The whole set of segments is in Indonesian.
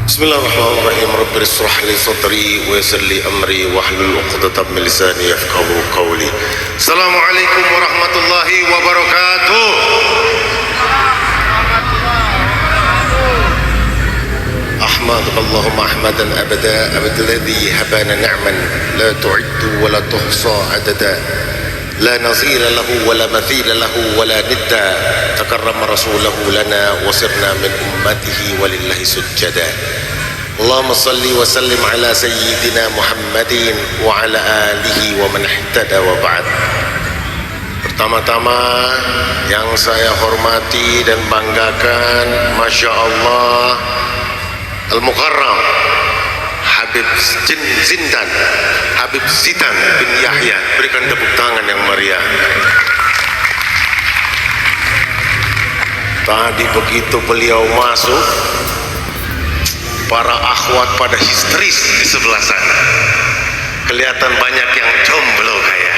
Bismillahirrahmanirrahim. Rabbi ishrah li sadri wa yassir li amri wahlul 'uqdatam min lisani yafqahu qawli. Assalamualaikum warahmatullahi wabarakatuh. أحمدك اللهم أحمدا أبدا الذي هبانا نعما لا تعد ولا تحصى عددا لا نظير له ولا مثيل له ولا ندا تكرم رسوله لنا وصرنا من أمته ولله سجدا اللهم صل وسلم على سيدنا محمد وعلى آله ومن اهتدى وبعد. Pertama-tama yang saya hormati dan banggakan, Masya Allah, Al-Mukarram Habib Zidan bin Yahya, berikan tepuk tangan yang meriah. Tadi begitu beliau masuk, para akhwat pada histeris di sebelah sana. Kelihatan banyak yang jomblo kayaknya.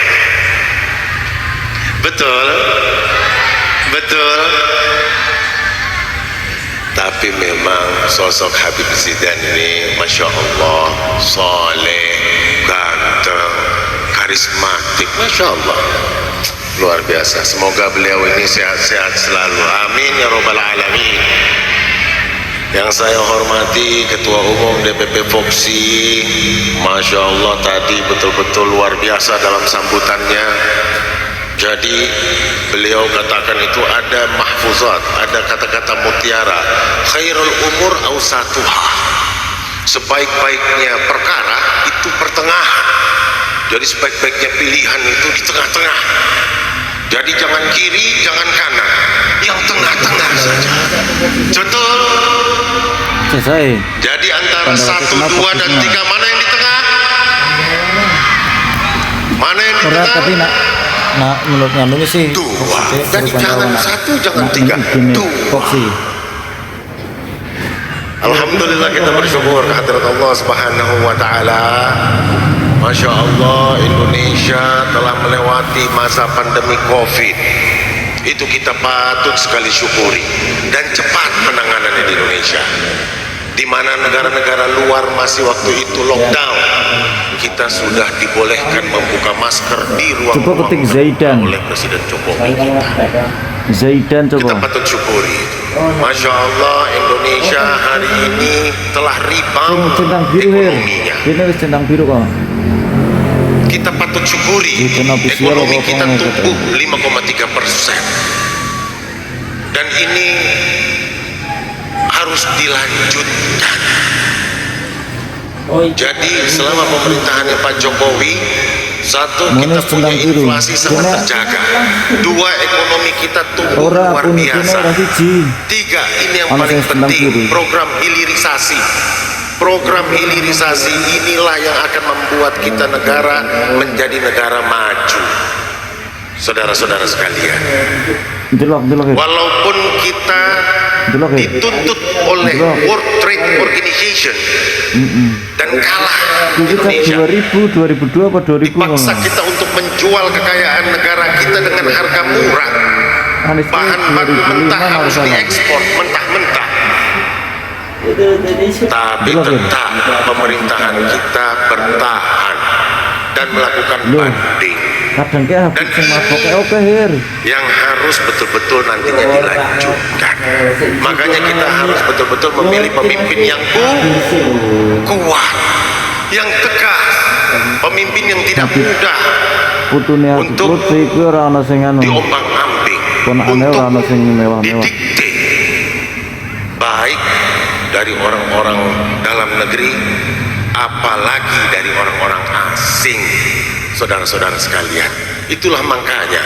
Betul? Tapi memang sosok Habib Zidan ini Masya Allah, soleh, ganteng, karismatik, Masya Allah, luar biasa. Semoga beliau ini sehat-sehat selalu, amin ya robbal alamin. Yang saya hormati Ketua Umum DPP Foksi, Masya Allah, tadi betul-betul luar biasa dalam sambutannya. Jadi beliau katakan itu ada mahfuzat, ada kata-kata mutiara, khairul umur awsatuha, sebaik-baiknya perkara itu pertengahan. Jadi sebaik-baiknya pilihan itu di tengah-tengah. Jadi jangan kiri, jangan kanan, yang tengah-tengah saja. Betul? Selesai. Jadi antara 1, 2 dan 3 mana yang di tengah? Mana yang di tengah? Nah, menurut nganu sih 2. Jadi jangan 1, jangan 3. 2. Alhamdulillah, kita bersyukur kehadirat Allah Subhanahu wa taala. Masya Allah, Indonesia telah melewati masa pandemi Covid. Itu kita patut sekali syukuri, dan cepat penanganannya di Indonesia. Di mana negara-negara luar masih waktu itu lockdown, kita sudah dibolehkan membuka masker di ruang-ruang oleh Presiden Jokowi kita. Zaidan Kita patut syukuri. Masya Allah, Indonesia hari ini telah rebound ekonominya. Centang biru kok. Kita patut syukuri, ekonomi kita tumbuh 5,3%. Dan ini harus dilanjutkan. Jadi selama pemerintahannya Pak Jokowi, 1, kita punya inflasi sangat terjaga. 2, ekonomi kita tumbuh luar biasa. 3, ini yang paling penting, program hilirisasi. Program hilirisasi inilah yang akan membuat kita negara menjadi negara maju. Saudara-saudara sekalian, walaupun kita dituntut oleh World Trade Organization dan kalah Indonesia, 2002 atau 2000 dipaksa kita untuk menjual kekayaan negara kita dengan harga murah. Bahan baku mentah harus diekspor mentah-mentah. Tapi tetap pemerintahan kita bertahan dan melakukan banding. Dan ini yang harus betul-betul nantinya dilanjutkan. Makanya kita harus betul-betul memilih pemimpin yang kuat, yang tegas, pemimpin yang tidak mudah untuk diombang-ambing, untuk didikte, baik dari orang-orang dalam negeri, apalagi dari orang-orang asing. Saudara-saudara sekalian, itulah makanya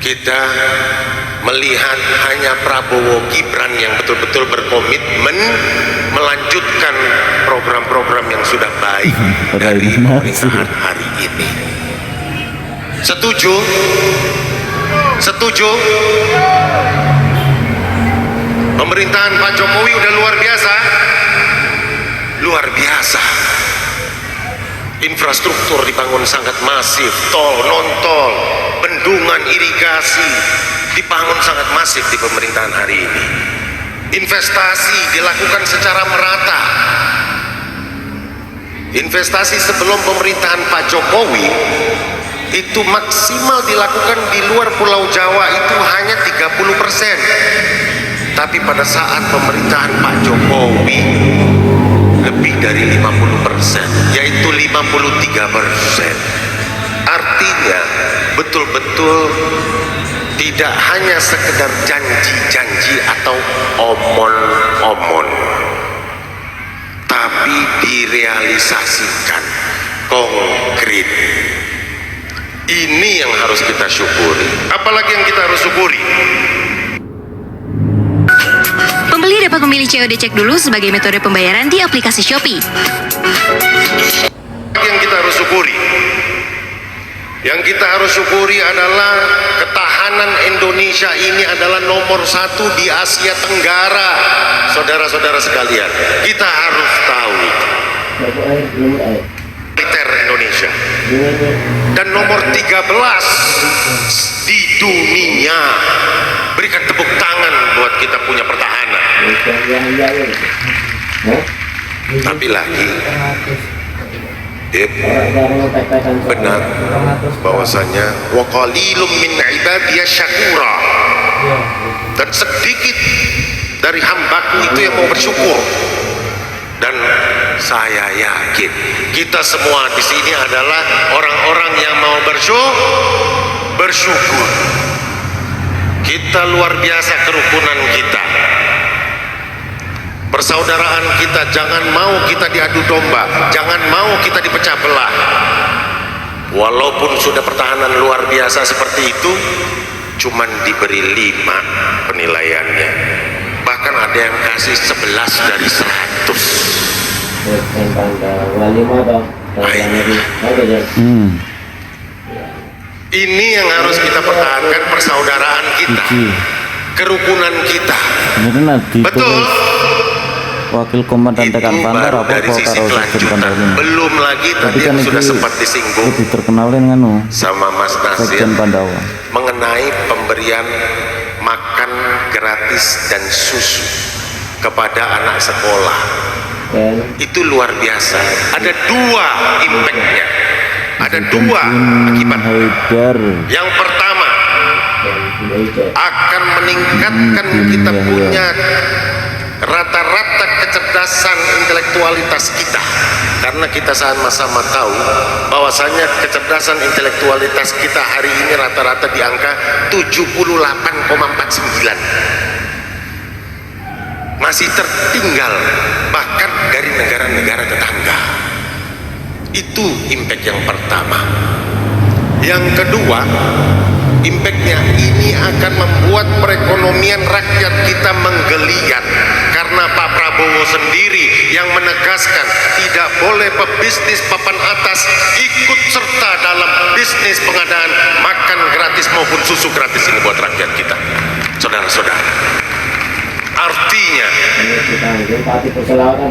kita melihat hanya Prabowo Gibran yang betul-betul berkomitmen melanjutkan program-program yang sudah baik dari pemerintahan hari ini. Setuju? Setuju? Pemerintahan Pak Jokowi udah luar biasa. Luar biasa. Infrastruktur dibangun sangat masif, tol, non-tol, bendungan irigasi dibangun sangat masif di pemerintahan hari ini. Investasi dilakukan secara merata. Investasi sebelum pemerintahan Pak Jokowi itu maksimal dilakukan di luar Pulau Jawa itu hanya 30%. Tapi pada saat pemerintahan Pak Jokowi lebih dari 50%, yaitu 53%. Artinya betul-betul tidak hanya sekedar janji-janji atau omon-omon, tapi direalisasikan konkret. Ini yang harus kita syukuri. Apalagi yang kita harus syukuri? Pembeli dapat memilih COD cek dulu sebagai metode pembayaran di aplikasi Shopee. Yang kita harus syukuri, yang kita harus syukuri adalah ketahanan Indonesia ini adalah nomor 1 di Asia Tenggara. Saudara-saudara sekalian, kita harus tahu itu. Militer Indonesia dan nomor 13 di dunia. Berikan tepuk tangan buat kita punya pertahanan. Tapi lagi benar bahwasanya wa qalilum min ibadiyas syakura, dan sedikit dari hambaku itu yang mau bersyukur. Dan saya yakin kita semua di sini adalah orang-orang yang mau bersyukur. Kita luar biasa kerukunan kita, persaudaraan kita. Jangan mau kita diadu domba, jangan mau kita dipecah belah. Walaupun sudah pertahanan luar biasa seperti itu, cuman diberi 5 penilaiannya, bahkan ada yang kasih 11 dari 100. Ini yang harus kita pertahankan, persaudaraan kita, kerukunan kita. Betul. Wakil Komandan Tekan Pantar apa dari sisi kelanjutan. Belum lagi tadi yang sudah sempat disinggung terkenalin kan sama Mas Nasir mengenai pemberian makan gratis dan susu kepada anak sekolah. Itu luar biasa. Ada 2 impactnya, ada 2 akibat. Yang pertama akan meningkatkan kita punya rata-rata kecerdasan intelektualitas kita, karena kita sama-sama tahu bahwasanya kecerdasan intelektualitas kita hari ini rata-rata di angka 78,49, masih tertinggal bahkan dari negara-negara tetangga. Itu impact yang pertama. Yang kedua, impactnya ini akan membuat perekonomian rakyat kita menggeliat, karena Pak Prabowo sendiri yang menegaskan tidak boleh pebisnis papan atas ikut serta dalam bisnis pengadaan makan gratis maupun susu gratis ini buat rakyat kita. Saudara-saudara, artinya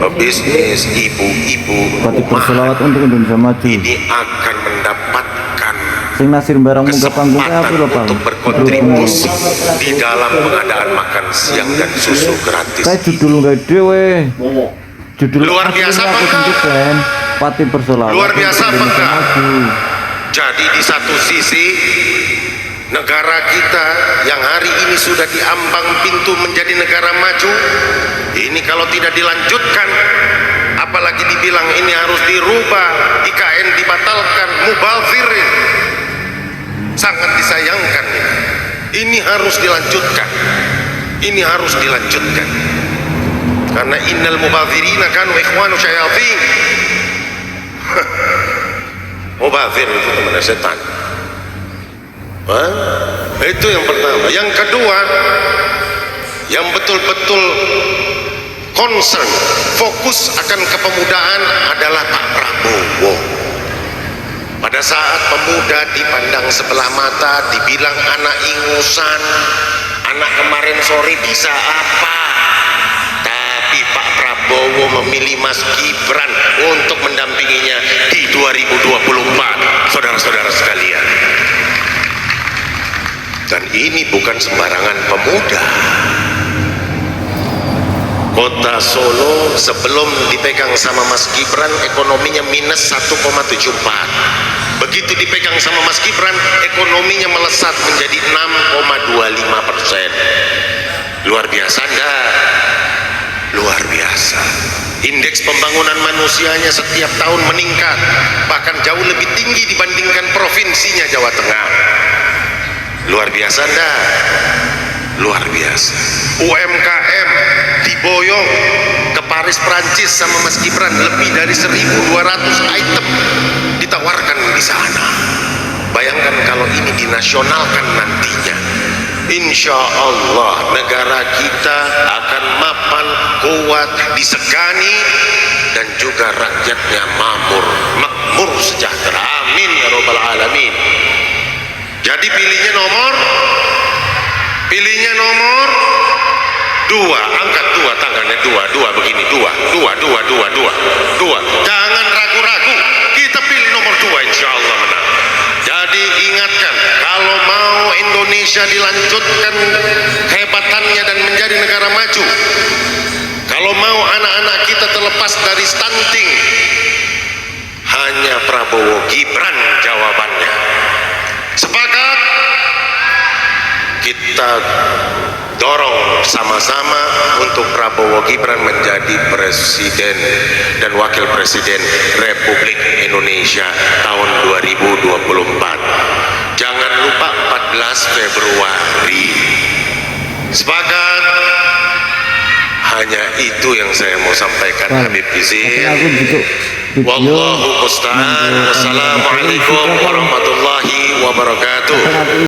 pebisnis, ibu-ibu rumah untuk Indonesia Maju ini akan mendapatkan sing Nasir barang muga panggungnya apa lho Pak, untuk berkontribusi di dalam pengadaan makan siang dan susu gratis. Kayak judul nggak dewe, judul luar biasa apa enggak? Pati Persolawat Luar biasa apa enggak? Jadi di satu sisi negara kita yang hari ini sudah diambang pintu menjadi negara maju, ini kalau tidak dilanjutkan, apalagi dibilang ini harus dirubah, IKN dibatalkan, mubazir, sangat disayangkan. Ini harus dilanjutkan, ini harus dilanjutkan, karena innal mubazirina kanu ikhwanu syayatin. Mubazir itu teman setan. Itu yang pertama. Yang kedua, yang betul-betul concern, fokus akan kepemudaan adalah Pak Prabowo. Pada saat pemuda dipandang sebelah mata, dibilang anak ingusan, anak kemarin sore bisa apa, tapi Pak Prabowo memilih Mas Gibran untuk mendampinginya di 2024, saudara-saudara sekalian. Dan ini bukan sembarangan pemuda. Kota Solo sebelum dipegang sama Mas Gibran ekonominya minus 1,74. Begitu dipegang sama Mas Gibran ekonominya melesat menjadi 6,25%. Luar biasa enggak? Luar biasa. Indeks pembangunan manusianya setiap tahun meningkat, bahkan jauh lebih tinggi dibandingkan provinsinya Jawa Tengah. Luar biasa enggak? Luar biasa. UMKM diboyong ke Paris Prancis sama Mas Gibran, lebih dari 1.200 item ditawarkan di sana. Bayangkan kalau ini dinasionalkan nantinya, insya Allah negara kita akan mapan, kuat, disegani, dan juga rakyatnya makmur sejahtera. Amin ya robbal alamin. Jadi pilihnya nomor 2, angkat 2 tangannya, 2 begini, 2. Jangan ragu-ragu, kita pilih nomor 2, insya Allah menang. Jadi ingatkan, kalau mau Indonesia dilanjutkan kehebatannya dan menjadi negara maju, kalau mau anak-anak kita terlepas dari stunting, hanya Prabowo Gibran jawabannya. Sepakat? Kita dorong sama-sama untuk Prabowo Gibran menjadi presiden dan wakil presiden Republik Indonesia tahun 2024. Jangan lupa 14 Februari. Sepakat? Hanya itu yang saya mau sampaikan, Habib Izin. Wallahu musta'an. Wassalamualaikum warahmatullahi wabarakatuh.